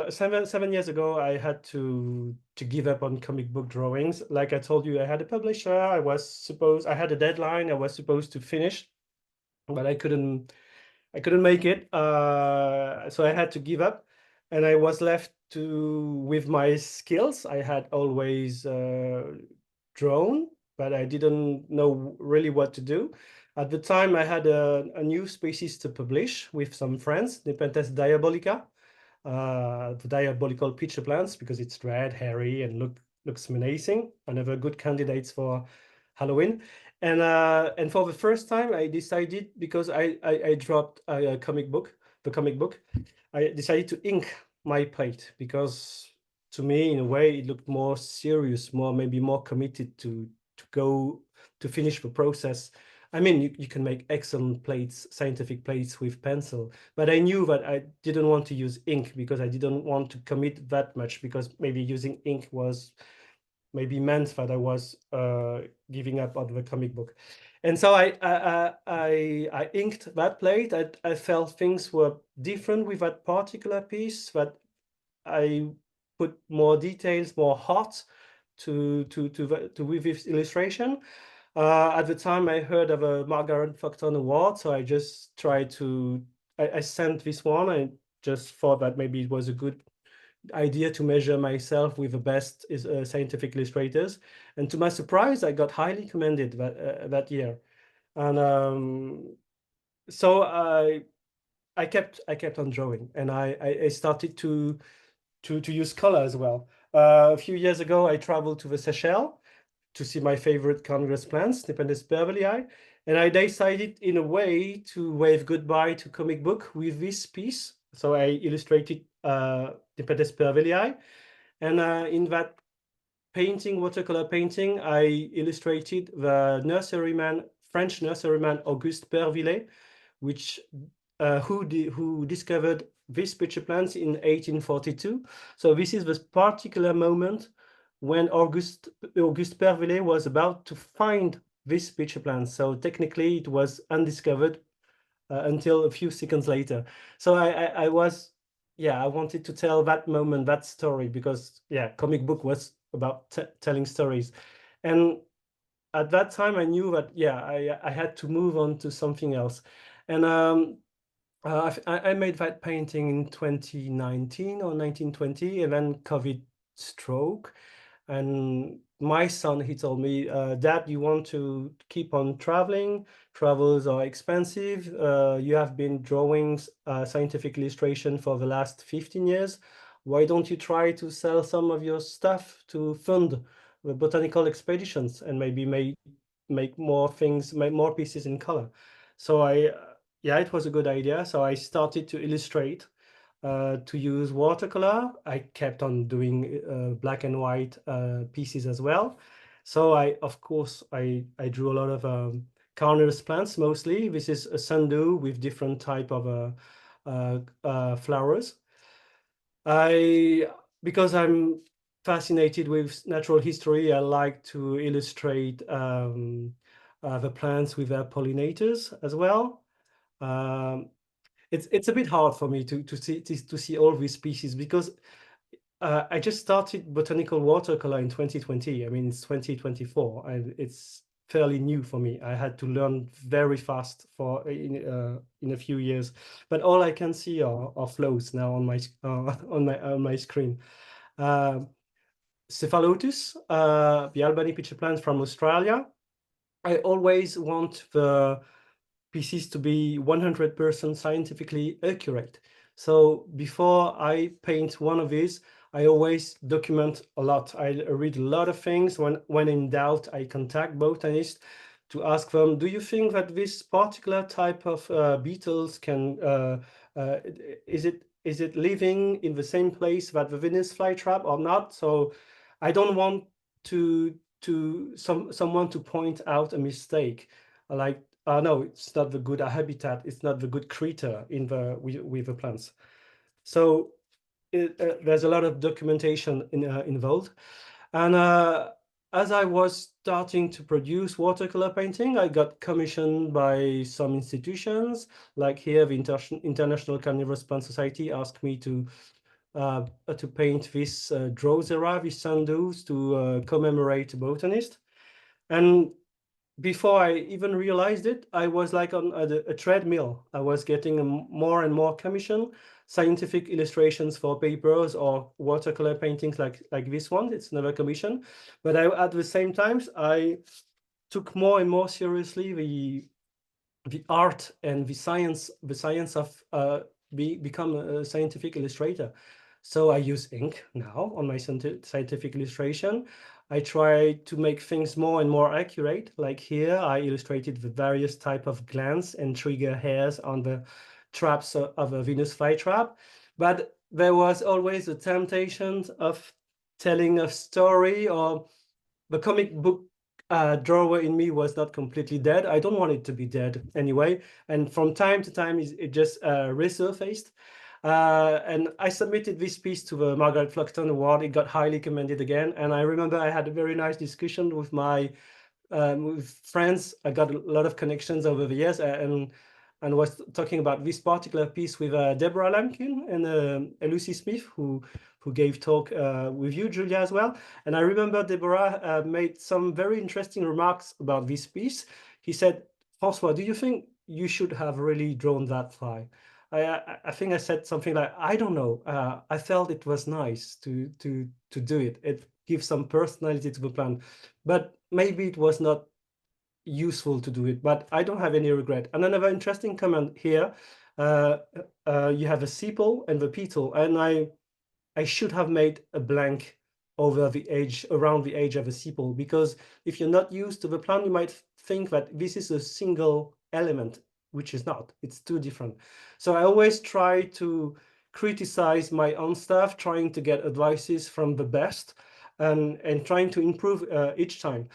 seven years ago, I had to give up on comic book drawings. Like I told you, I had a publisher. I had a deadline. I was supposed to finish, but I couldn't make it. So I had to give up, and I was left with my skills. I had always drawn, but I didn't know really what to do. At the time, I had a new species to publish with some friends, Nepenthes diabolica, the diabolical pitcher plants, because it's red, hairy, and looks menacing. Another good candidates for Halloween. And for the first time, I decided, because I dropped a comic book, I decided to ink my plate, because to me, in a way, it looked more serious, maybe more committed to go to finish the process. I mean, you can make excellent plates, scientific plates with pencil, but I knew that I didn't want to use ink, because I didn't want to commit that much, because maybe using ink was maybe meant that I was giving up on the comic book. And so I inked that plate. I felt things were different with that particular piece, that I put more details, more heart to with this illustration. At the time, I heard of a Margaret Flockton Award, so I just tried to. I sent this one. I just thought that maybe it was a good idea to measure myself with the best scientific illustrators, and to my surprise, I got highly commended that year. And so I kept on drawing, and I started to use color as well. A few years ago, I traveled to the Seychelles to see my favorite carnivorous plants, Nepenthes spervelii, and I decided, in a way, to wave goodbye to comic book with this piece. So I illustrated Nepenthes spervelii, and in that painting, watercolor painting, I illustrated the French nurseryman Auguste Pervillet, who discovered these pitcher plants in 1842. So this is the particular moment when Auguste Pervillet was about to find this pitcher plant. So technically, it was undiscovered until a few seconds later. So I wanted to tell that moment, that story, because comic book was about telling stories. And at that time, I knew that I had to move on to something else. And I made that painting in 2019 or 1920, and then COVID stroke. And my son, he told me, Dad, you want to keep on traveling? Travels are expensive. You have been drawing scientific illustration for the last 15 years. Why don't you try to sell some of your stuff to fund the botanical expeditions, and maybe make more things, make more pieces in color? So it was a good idea. So I started to illustrate, to use watercolor. I kept on doing black and white pieces as well. So of course, I drew a lot of carnivorous plants mostly. This is a sundew with different type of flowers. Because I'm fascinated with natural history, I like to illustrate the plants with their pollinators as well. It's a bit hard for me to see all these species, because I just started botanical watercolor in 2020. I mean, it's 2024, and it's fairly new for me. I had to learn very fast in a few years, but all I can see are flows now on my on my screen. Cephalotus, the Albany pitcher plant from Australia. I always want the pieces to be 100% scientifically accurate. So before I paint one of these, I always document a lot. I read a lot of things. When in doubt, I contact botanists to ask them, do you think that this particular type of beetles can, is it living in the same place that the Venus flytrap or not? So I don't want someone to point out a mistake, like, no, it's not the good habitat, it's not the good critter with the plants. So there's a lot of documentation involved. And as I was starting to produce watercolor painting, I got commissioned by some institutions, like here, the International Carnivorous Plant Society asked me to to paint this Drosera, this sundews, to commemorate a botanist. And before I even realized it, I was like on a treadmill. I was getting more and more commission, scientific illustrations for papers or watercolor paintings like this one. It's another commission. But at the same time, I took more and more seriously the art and the science of become a scientific illustrator. So I use ink now on my scientific illustration. I try to make things more and more accurate. Like here, I illustrated the various type of glands and trigger hairs on the traps of a Venus flytrap. But there was always the temptation of telling a story, or the comic book drawer in me was not completely dead. I don't want it to be dead anyway. And from time to time, it just resurfaced. And I submitted this piece to the Margaret Flockton Award. It got highly commended again. And I remember I had a very nice discussion with my with friends. I got a lot of connections over the years, and was talking about this particular piece with Deborah Lamkin and Lucy Smith, who gave talk with you, Julia, as well. And I remember Deborah made some very interesting remarks about this piece. He said, "François, do you think you should have really drawn that fly?" I think I said something like, "I don't know. I felt it was nice to do it. It gives some personality to the plant, but maybe it was not useful to do it, but I don't have any regret." And another interesting comment here, you have a sepal and the petal, and I should have made a blank over the edge, around the edge of a sepal, because if you're not used to the plant, you might think that this is a single element, which is not. It's two different. So I always try to criticize my own stuff, trying to get advices from the best, and trying to improve each time.